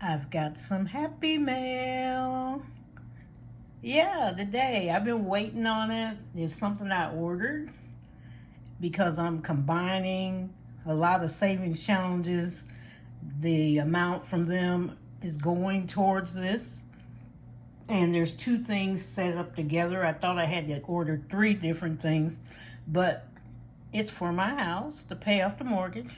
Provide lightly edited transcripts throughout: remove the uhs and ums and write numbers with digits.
I've got some happy mail. Yeah, today. I've been waiting on it. It's something I ordered because I'm combining a lot of savings challenges. The amount from them is going towards this. And there's two things set up together. I thought I had to order three different things, but it's for my house to pay off the mortgage.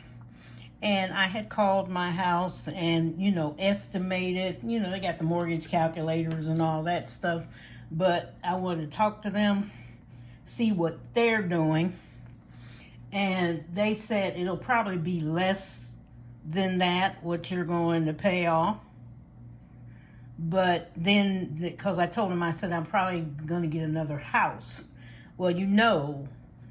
And I had called my house and, estimated, they got the mortgage calculators and all that stuff. But I wanted to talk to them, see what they're doing. And they said it'll probably be less than that, what you're going to pay off. But then, because I told them, I said, I'm probably going to get another house. Well,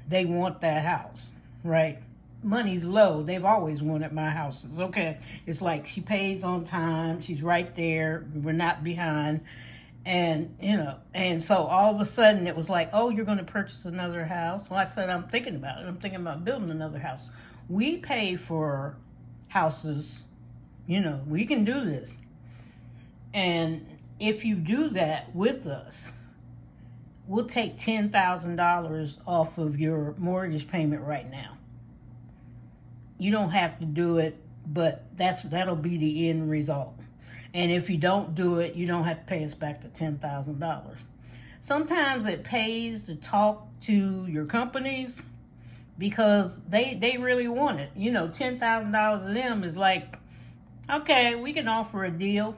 they want that house, right? Money's low. They've always wanted my houses. Okay. It's like she pays on time. She's right there. We're not behind. And, and so all of a sudden it was like, oh, you're going to purchase another house. Well, I said, I'm thinking about it. I'm thinking about building another house. We pay for houses. We can do this. And if you do that with us, we'll take $10,000 off of your mortgage payment right now. You don't have to do it, but that'll be the end result. And if you don't do it, you don't have to pay us back the $10,000. Sometimes it pays to talk to your companies because they really want it. $10,000 to them is like, okay, we can offer a deal.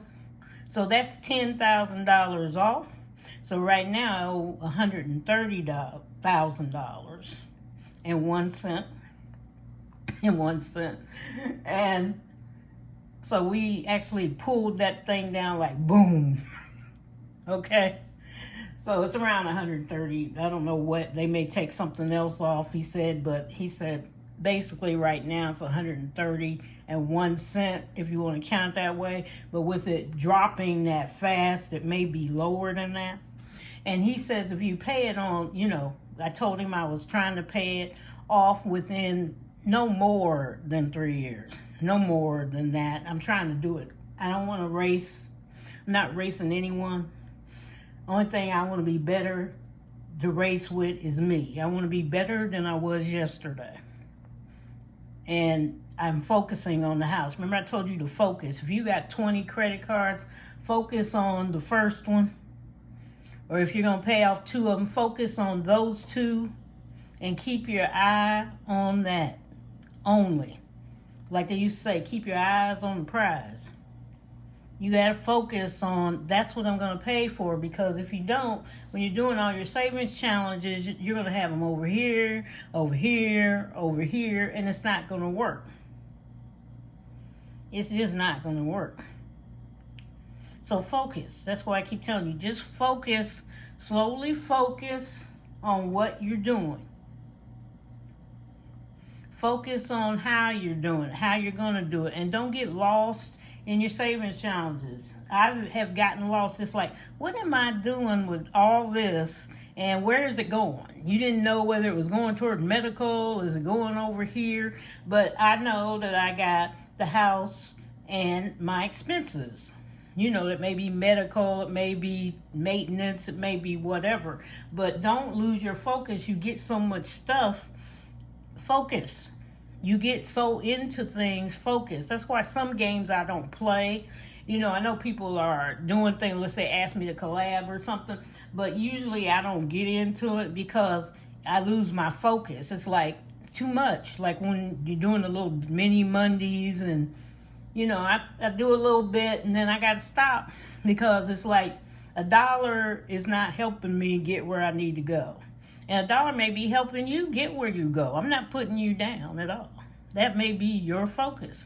So that's $10,000 off. So right now I owe $130,000 and 1 cent. And 1 cent. And so we actually pulled that thing down like boom. Okay. So it's around 130. I don't know what, they may take something else off, he said, but he said basically right now it's 130 and 1 cent if you want to count that way. But with it dropping that fast, it may be lower than that. And he says if you pay it on, I told him I was trying to pay it off within no more than 3 years. No more than that. I'm trying to do it. I don't want to race. I'm not racing anyone. Only thing I want to be better to race with is me. I want to be better than I was yesterday. And I'm focusing on the house. Remember I told you to focus. If you got 20 credit cards, focus on the first one. Or if you're going to pay off 2 of them, focus on those 2 and keep your eye on that only. Like they used to say, keep your eyes on the prize. You got to focus on, that's what I'm going to pay for, because if you don't, when you're doing all your savings challenges, you're going to have them over here, over here, over here, and it's not going to work. It's just not going to work. So focus. That's why I keep telling you, just focus, slowly focus on what you're doing. Focus on how you're doing it, how you're going to do it, and don't get lost in your savings challenges. I have gotten lost. It's like, what am I doing with all this, and where is it going? You didn't know whether it was going toward medical, is it going over here? But I know that I got the house and my expenses. It may be medical, it may be maintenance, it may be whatever. But don't lose your focus. You get so much stuff. Focus. You get so into things, focus. That's why some games I don't play. I know people are doing things, let's say ask me to collab or something, but usually I don't get into it because I lose my focus. It's like too much. Like when you're doing the little mini Mondays and, I do a little bit and then I got to stop because it's like $1 is not helping me get where I need to go. And $1 may be helping you get where you go. I'm not putting you down at all. That may be your focus.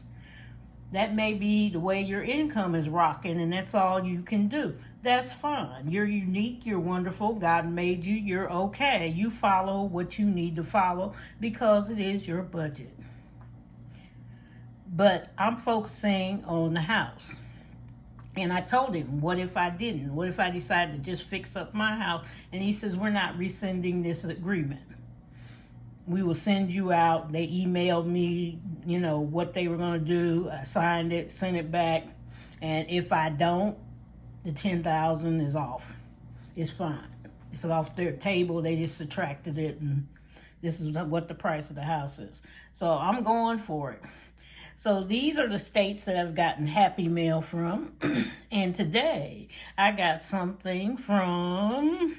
That may be the way your income is rocking and that's all you can do. That's fine. You're unique. You're wonderful. God made you. You're okay. You follow what you need to follow because it is your budget. But I'm focusing on the house. And I told him, what if I didn't? What if I decided to just fix up my house? And he says, we're not rescinding this agreement. We will send you out. They emailed me, what they were going to do. I signed it, sent it back. And if I don't, the $10,000 is off. It's fine. It's off their table. They just subtracted it, and this is what the price of the house is. So I'm going for it. So these are the states that I've gotten Happy Mail from. And today I got something from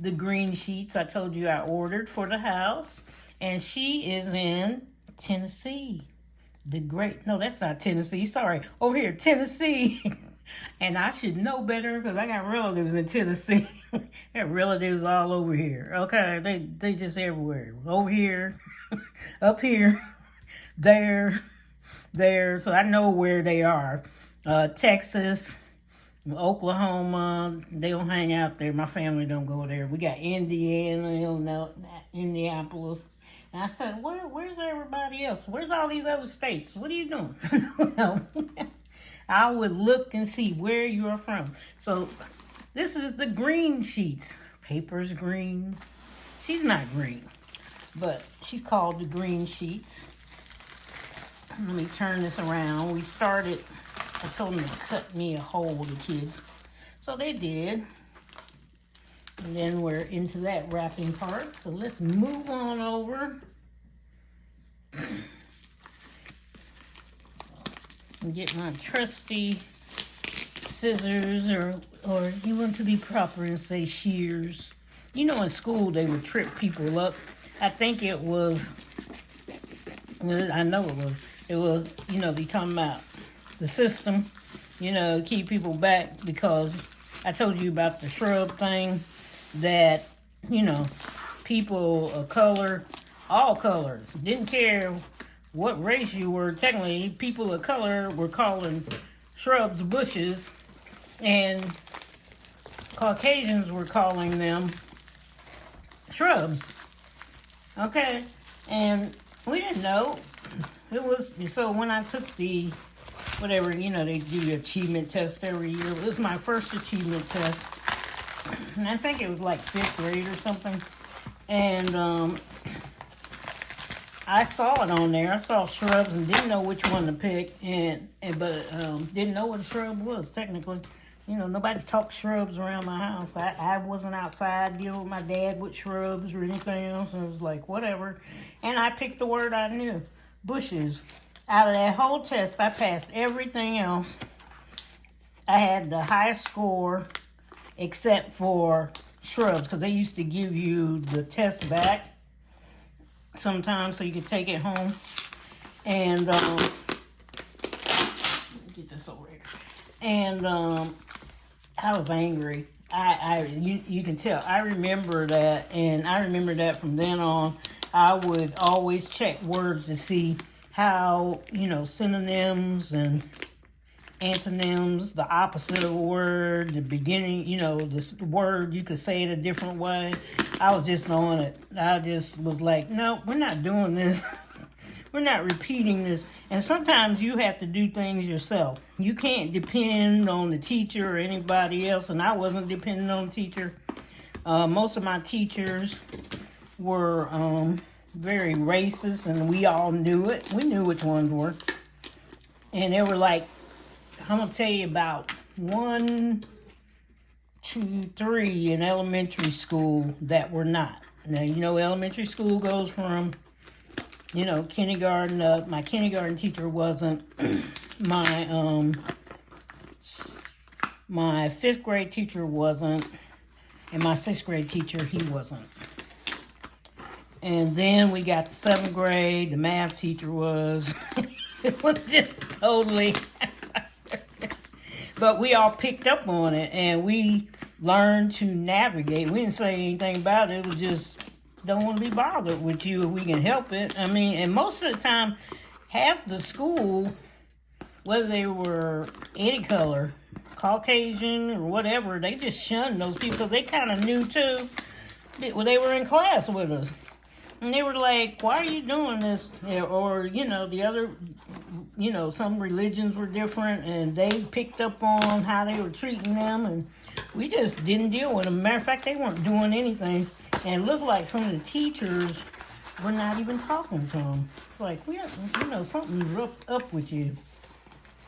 TheGreenSheets. I told you I ordered for the house. And she is in Tennessee. No, that's not Tennessee. Sorry. Over here, Tennessee. And I should know better because I got relatives in Tennessee. I got relatives all over here. Okay, they just everywhere. Over here, up here, there. So I know where they are. Texas, Oklahoma, they don't hang out there. My family don't go there. We got Indiana, Illinois, Indianapolis. And I said, where's everybody else? Where's all these other states? What are you doing? No. I would look and see where you're from. So this is the green sheets. Paper's green. She's not green, but she's called the green sheets. Let me turn this around. We started, I told them to cut me a hole, the kids. So they did. And then we're into that wrapping part. So let's move on over. And get my trusty scissors, or you want to be proper and say shears. You know, in school they would trip people up. I think it was, I know it was, you know, they talking about the system, you know, keep people back, because I told you about the shrub thing, that, you know, people of color, all colors, didn't care what race you were. Technically, people of color were calling shrubs bushes, and Caucasians were calling them shrubs. Okay? And we didn't know. It was, so when I took the, whatever, you know, they do the achievement test every year. It was my first achievement test. And I think it was like 5th grade or something. And I saw it on there. I saw shrubs and didn't know which one to pick, but didn't know what a shrub was technically. You know, nobody talked shrubs around my house. I wasn't outside dealing with my dad with shrubs or anything else. It was like whatever, and I picked the word I knew, bushes. Out of that whole test, I passed everything else. I had the highest score, except for shrubs, because they used to give you the test back sometimes so you could take it home. And get this over here. And I was angry. You can tell. I remember that, and I remember that from then on. I would always check words to see how, you know, synonyms and antonyms, the opposite of a word, the beginning, you know, the word, you could say it a different way. I was just on it. I just was like, no, we're not doing this. We're not repeating this. And sometimes you have to do things yourself. You can't depend on the teacher or anybody else, and I wasn't depending on the teacher. Most of my teachers were very racist, and we all knew it. We knew which ones were. And they were like, I'm going to tell you about 1, 2, 3 in elementary school that were not. Now, you know, elementary school goes from, you know, kindergarten up. My kindergarten teacher wasn't. My 5th grade teacher wasn't. And my 6th grade teacher, he wasn't. And then we got the 7th grade. The math teacher was. It was just totally. But we all picked up on it, and we learned to navigate. We didn't say anything about it. It was just, don't want to be bothered with you if we can help it. I mean, and most of the time, half the school, whether they were any color, Caucasian or whatever, they just shunned those people because they kind of knew too. Well, they were in class with us. And they were like, why are you doing this? Or, you know, the other, you know, some religions were different, and they picked up on how they were treating them, and we just didn't deal with them. Matter of fact, they weren't doing anything, and it looked like some of the teachers were not even talking to them. Like, you know, something's up with you.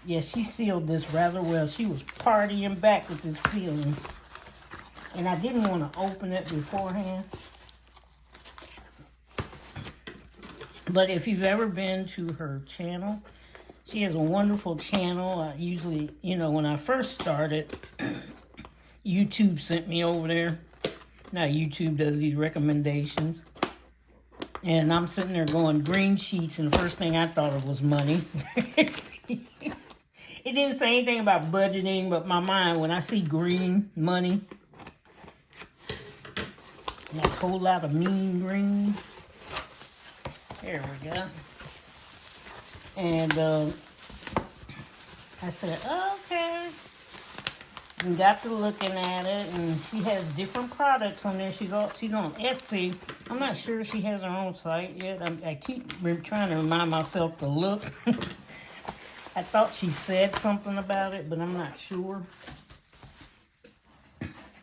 Yeah, she sealed this rather well. She was partying back with this sealing. And I didn't want to open it beforehand. But if you've ever been to her channel, she has a wonderful channel. I usually, you know, when I first started, YouTube sent me over there. Now YouTube does these recommendations. And I'm sitting there going green sheets, and the first thing I thought of was money. It didn't say anything about budgeting, but my mind, when I see green money, and a whole lot of mean green. There we go. And I said, okay. And got to looking at it, and she has different products on there. She's on Etsy. I'm not sure if she has her own site yet. I keep trying to remind myself to look. I thought she said something about it, but I'm not sure.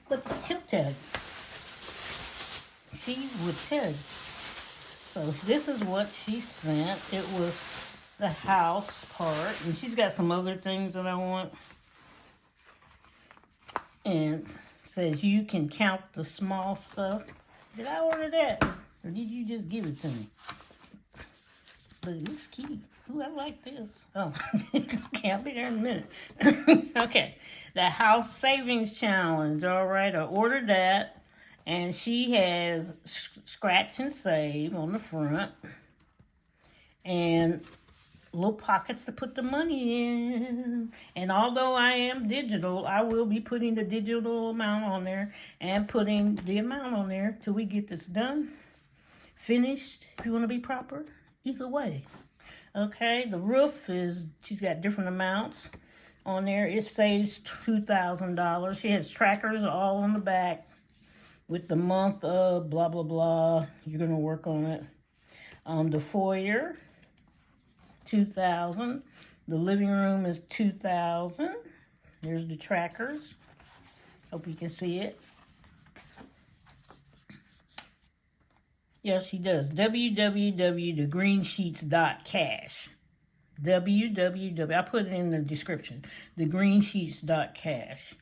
But she'll tell you. She would tell you. So this is what she sent. It was the house part, and she's got some other things that I want. And says you can count the small stuff. Did I order that? Or did you just give it to me? But it looks cute. Ooh, I like this. Oh, okay, I'll be there in a minute. Okay, the house savings challenge. All right, I ordered that. And she has scratch and save on the front. And little pockets to put the money in. And although I am digital, I will be putting the digital amount on there and putting the amount on there till we get this done. Finished, if you want to be proper. Either way. Okay, the roof is, she's got different amounts on there. It saves $2,000. She has trackers all on the back with the month of blah, blah, blah. You're going to work on it. The foyer, $2,000. The living room is $2,000. There's the trackers. Hope you can see it. Yes, she does. www.TheGreenSheets.cash. www. I put it in the description. TheGreenSheets.cash.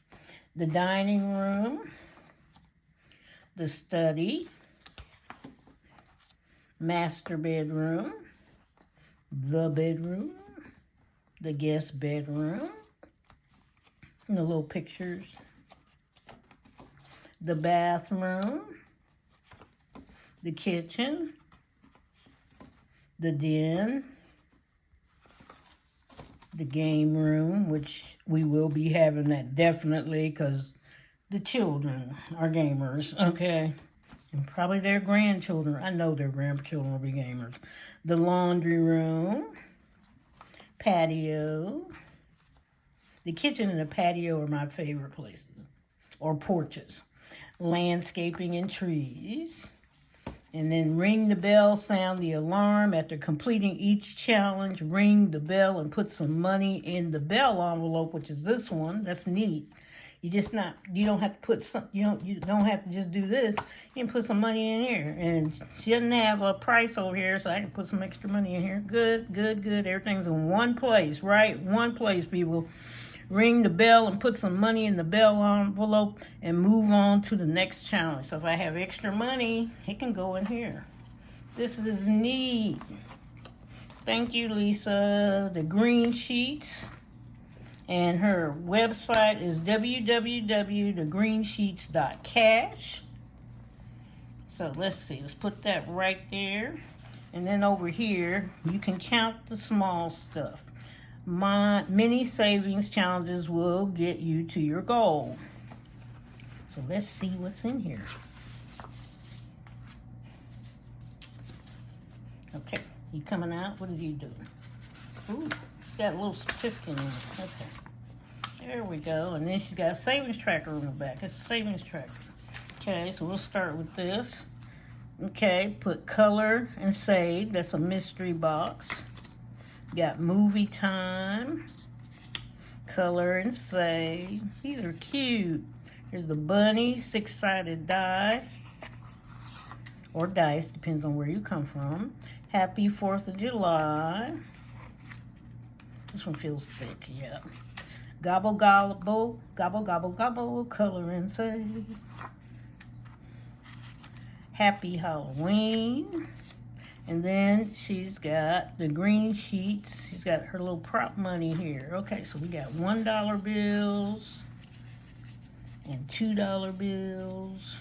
The dining room. The study. Master bedroom. The bedroom. The guest bedroom. And the little pictures. The bathroom. The kitchen, the den, the game room, which we will be having that definitely because the children are gamers, okay? And probably their grandchildren. I know their grandchildren will be gamers. The laundry room, patio. The kitchen and the patio are my favorite places, or porches. Landscaping and trees. And then ring the bell, sound the alarm. After completing each challenge, ring the bell and put some money in the bell envelope, which is this one. That's neat. You don't have to put some, you don't have to just do this. You can put some money in here. And she doesn't have a price over here, so I can put some extra money in here. Good, good, good. Everything's in one place, right? One place, people. Ring the bell and put some money in the bell envelope and move on to the next challenge. So if I have extra money, it can go in here. This is neat. Thank you, Lisa. The Green Sheets. And her website is www.thegreensheets.cash. So let's see. Let's put that right there. And then over here, you can count the small stuff. My mini savings challenges will get you to your goal. So let's see what's in here. Okay, you coming out? What did you do? Ooh, got a little certificate in it. Okay, there we go. And then she's got a savings tracker on the back. It's a savings tracker. Okay, so we'll start with this. Okay, put color and save. That's a mystery box. Got movie time, color and save. These are cute. Here's the bunny, 6-sided die, or dice, depends on where you come from. Happy 4th of July. This one feels thick, yeah. Gobble, gobble, gobble, gobble, gobble, color and say. Happy Halloween. And then she's got the green sheets. She's got her little prop money here. Okay, so we got $1 bills and $2 bills.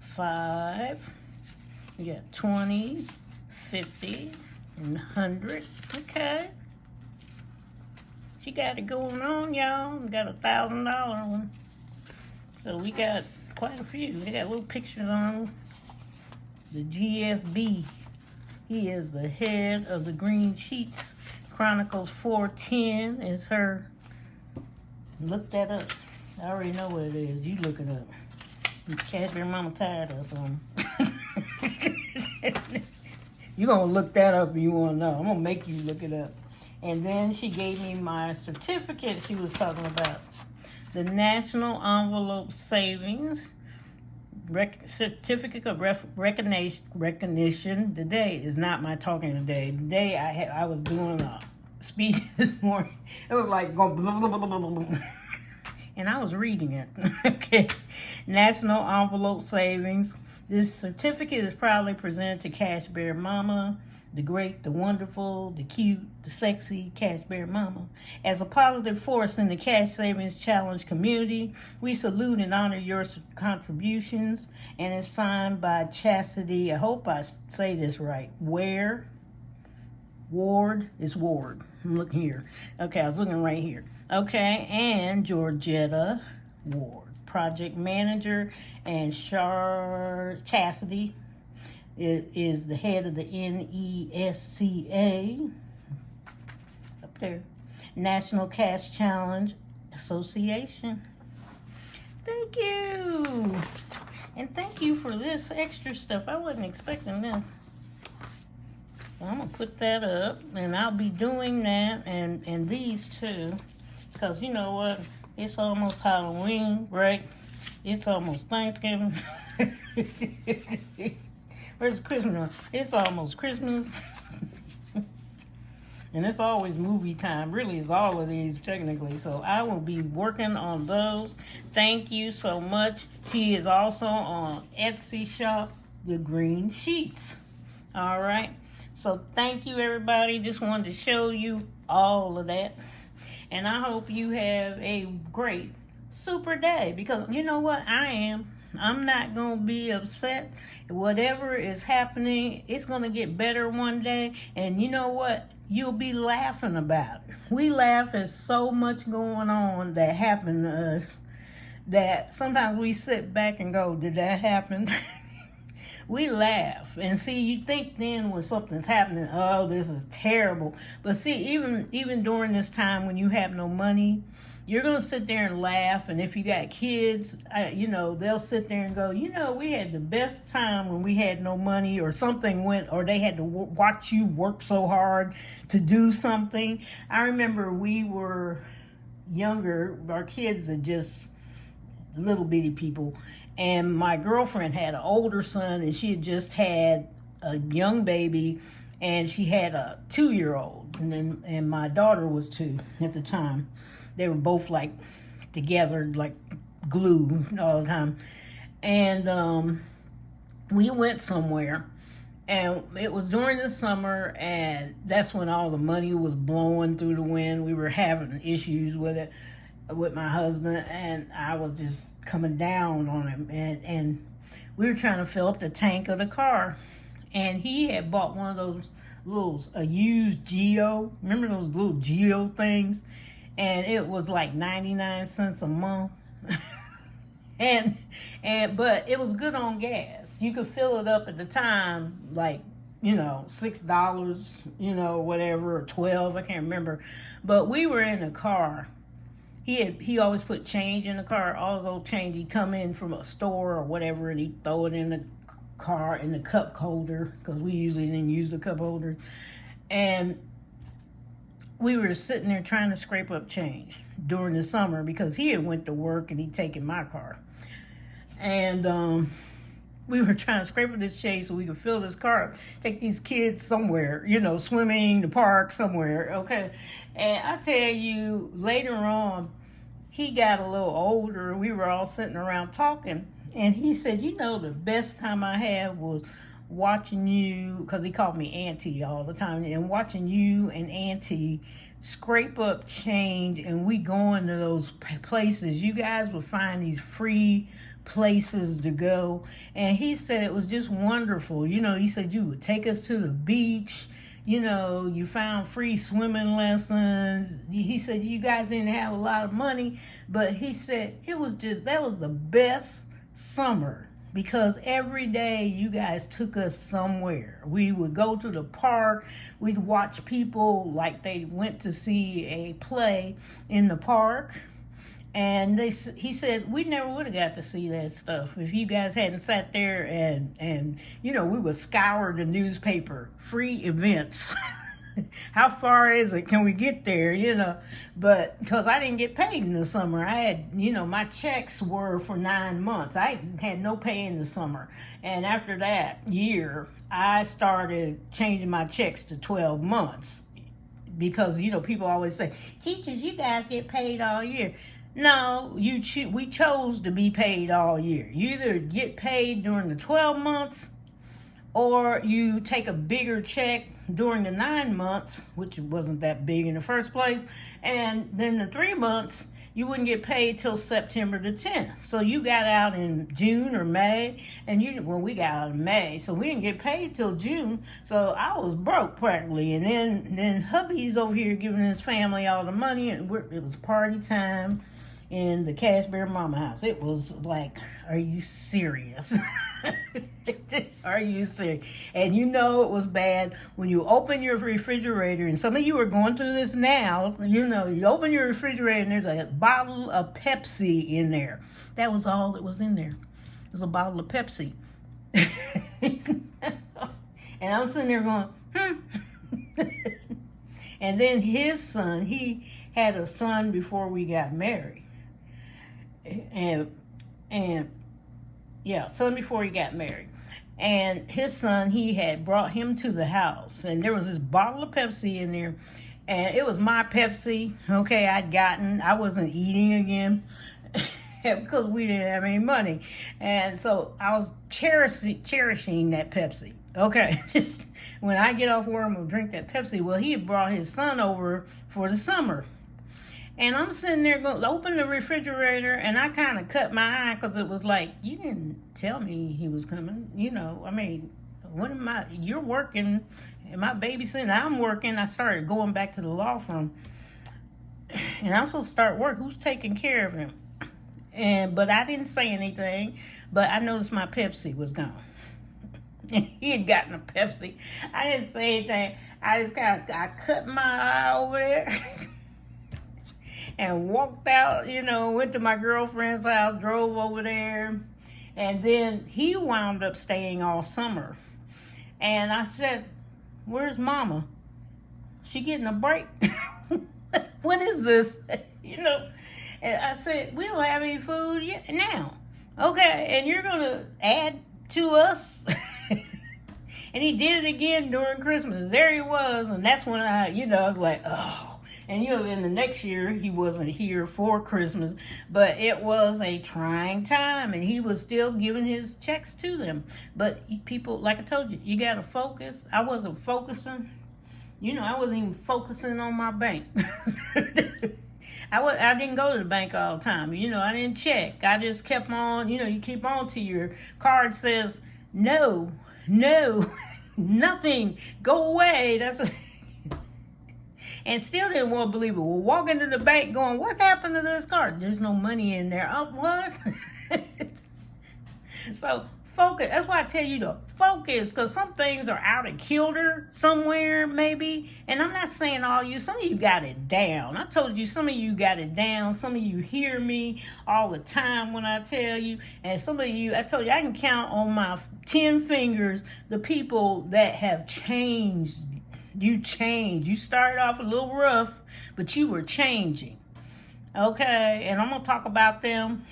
5. We got 20, 50, and 100. Okay. She got it going on, y'all. We got $1,000 one. So we got quite a few. They got little pictures on them. The GFB. He is the head of the Green Sheets. Chronicles 410 is her. Look that up. I already know what it is. You look it up. Cashmere Mama tired of them. You're going to look that up if you want to know. I'm going to make you look it up. And then she gave me my certificate she was talking about. The National Envelope Savings Certificate of Recognition. Today is not my talking today. Today I was doing a speech this morning. It was like going blah, blah, blah, blah, blah, blah. And I was reading it. Okay. National Envelope Savings. This certificate is proudly presented to Cash Bear Mama, the great, the wonderful, the cute, the sexy Cash Bear Mama. As a positive force in the Cash Savings Challenge community, we salute and honor your contributions, and it's signed by Chastity, I hope I say this right, Ward. It's Ward. I'm looking here. Okay, I was looking right here. Okay, and Georgetta Ward, project manager, and Chastity is the head of the NESCA, up there, National Cash Challenge Association. Thank you. And thank you for this extra stuff. I wasn't expecting this. So I'm going to put that up, and I'll be doing that and these too. Because you know what? It's almost Halloween, right? It's almost Thanksgiving. Where's Christmas? It's almost Christmas. And it's always movie time. Really, it's all of these technically. So I will be working on those. Thank you so much. She is also on Etsy shop, The Green Sheets. All right. So thank you, everybody. Just wanted to show you all of that. And I hope you have a great, super day. Because you know what? I'm not going to be upset. Whatever is happening, it's going to get better one day. And you know what? You'll be laughing about it. We laugh at so much going on that happened to us that sometimes we sit back and go, did that happen? We laugh and see, you think then when something's happening, oh, this is terrible. But see, even during this time when you have no money, you're going to sit there and laugh. And if you got kids, they'll sit there and go, we had the best time when we had no money, or something went, or they had to watch you work so hard to do something. I remember we were younger, our kids are just little bitty people. And my girlfriend had an older son, and she had just had a young baby, and she had a 2-year-old. And my daughter was 2 at the time. They were both like together, like glue all the time. And we went somewhere, and it was during the summer, and that's when all the money was blowing through the wind. We were having issues with it, with my husband, and I was just coming down on him, and we were trying to fill up the tank of the car, and he had bought one of those a used Geo, remember those little Geo things, and it was like 99 cents a month. But it was good on gas. You could fill it up at the time, like, $6, whatever, or 12, I can't remember. But we were in a car. He always put change in the car, all his old change. He'd come in from a store or whatever, and he'd throw it in the car in the cup holder, because we usually didn't use the cup holder. And we were sitting there trying to scrape up change during the summer, because he had went to work and he'd taken my car. And we were trying to scrape up this chase so we could fill this car up, take these kids somewhere, swimming, the park, somewhere, okay? And I tell you, later on, he got a little older. We were all sitting around talking, and he said, the best time I had was watching you, because he called me Auntie all the time, and watching you and Auntie scrape up change, and we going to those places. You guys would find these free places to go, and he said it was just wonderful. He said you would take us to the beach. You found free swimming lessons. He said you guys didn't have a lot of money, but he said that was the best summer, because every day you guys took us somewhere. We would go to the park. We'd watch people like they went to see a play in the park. And he said, we never would have got to see that stuff if you guys hadn't sat there and we would scour the newspaper, free events. How far is it? Can we get there? But because I didn't get paid in the summer, I had, my checks were for 9 months. I had no pay in the summer. And after that year, I started changing my checks to 12 months because, people always say, teachers, you guys get paid all year. No, we chose to be paid all year. You either get paid during the 12 months or you take a bigger check during the 9 months, which wasn't that big in the first place, and then the 3 months, you wouldn't get paid till September the 10th. So you got out in June or May, and we got out in May, so we didn't get paid till June, so I was broke practically. And then hubby's over here giving his family all the money, and it was party time in the Cash Bear Mama house. It was like, are you serious? Are you serious? And it was bad when you open your refrigerator, and some of you are going through this now, you open your refrigerator and there's a bottle of Pepsi in there. That was all that was in there. It was a bottle of Pepsi. And I'm sitting there going, And then his son, he had a son before we got married. Son before he got married. And his son, he had brought him to the house, and there was this bottle of Pepsi in there, and it was my Pepsi, okay, I wasn't eating again because we didn't have any money. And so I was cherishing that Pepsi. Okay, just when I get off work, I'm going to drink that Pepsi. Well, he had brought his son over for the summer. And I'm sitting there going to open the refrigerator, and I kind of cut my eye because it was like, you didn't tell me he was coming. You're working, and my babysitting, I'm working. I started going back to the law firm, and I'm supposed to start work. Who's taking care of him? But I didn't say anything, but I noticed my Pepsi was gone. He had gotten a Pepsi. I didn't say anything. I just I cut my eye over there. And walked out, went to my girlfriend's house, drove over there. And then he wound up staying all summer. And I said, where's Mama? She getting a break? What is this? And I said, we don't have any food yet now. Okay, and you're going to add to us? And he did it again during Christmas. There he was. And that's when I was like, oh. And, then the next year, he wasn't here for Christmas, but it was a trying time, and he was still giving his checks to them. But people, like I told you, you got to focus. I wasn't focusing. I wasn't even focusing on my bank. I didn't go to the bank all the time. I didn't check. I just kept on, you keep on till your card says, no, nothing, go away. And still didn't want to believe it. We're walking to the bank going, what happened to this card? There's no money in there. Oh, what? So focus. That's why I tell you to focus, because some things are out of kilter somewhere maybe. And I'm not saying all you. Some of you got it down. I told you some of you got it down. Some of you hear me all the time when I tell you. And some of you, I told you, I can count on my 10 fingers the people that have changed. You changed. You started off a little rough, but you were changing. Okay, and I'm going to talk about them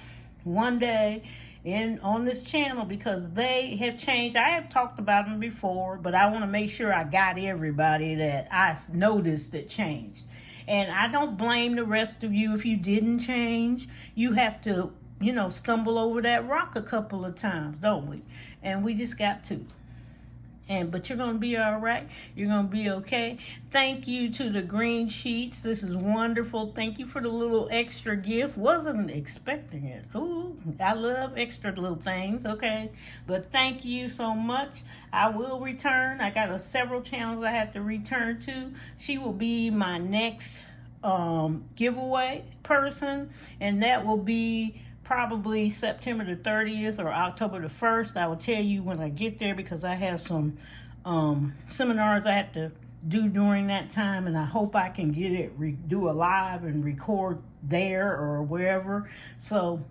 one day on this channel because they have changed. I have talked about them before, but I want to make sure I got everybody that I've noticed that changed. And I don't blame the rest of you if you didn't change. You have to, stumble over that rock a couple of times, don't we? And we just got to. But you're going to be all right. You're going to be okay. Thank you to the Green Sheets. This is wonderful. Thank you for the little extra gift. Wasn't expecting it. Ooh, I love extra little things, okay? But thank you so much. I will return. I got several channels I have to return to. She will be my next giveaway person, and that will be probably September the 30th or October the 1st. I will tell you when I get there because I have some seminars I have to do during that time, and I hope I can get it, do a live and record there or wherever. So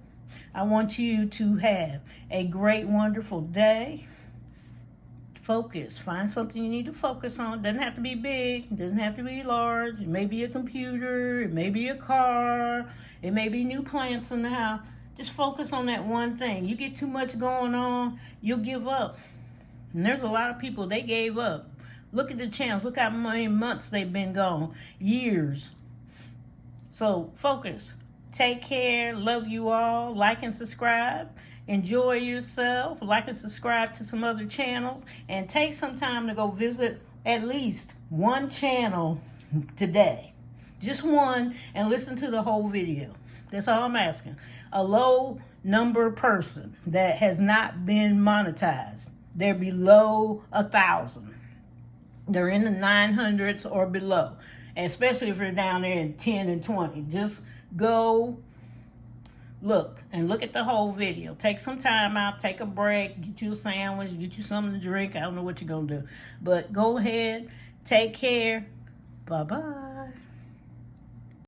I want you to have a great, wonderful day. Focus. Find something you need to focus on. It doesn't have to be big. It doesn't have to be large. It may be a computer. It may be a car. It may be new plants in the house. Just focus on that one thing. You get too much going on, you'll give up. And there's a lot of people, they gave up. Look at the channels. Look how many months they've been gone. Years. So focus. Take care. Love you all. Like and subscribe. Enjoy yourself. Like and subscribe to some other channels. And take some time to go visit at least one channel today. Just one, and listen to the whole video. That's all I'm asking. A low number person that has not been monetized. They're below 1,000. They're in the 900s or below. Especially if you're down there in 10 and 20. Just go look at the whole video. Take some time out. Take a break. Get you a sandwich. Get you something to drink. I don't know what you're going to do. But go ahead. Take care. Bye-bye.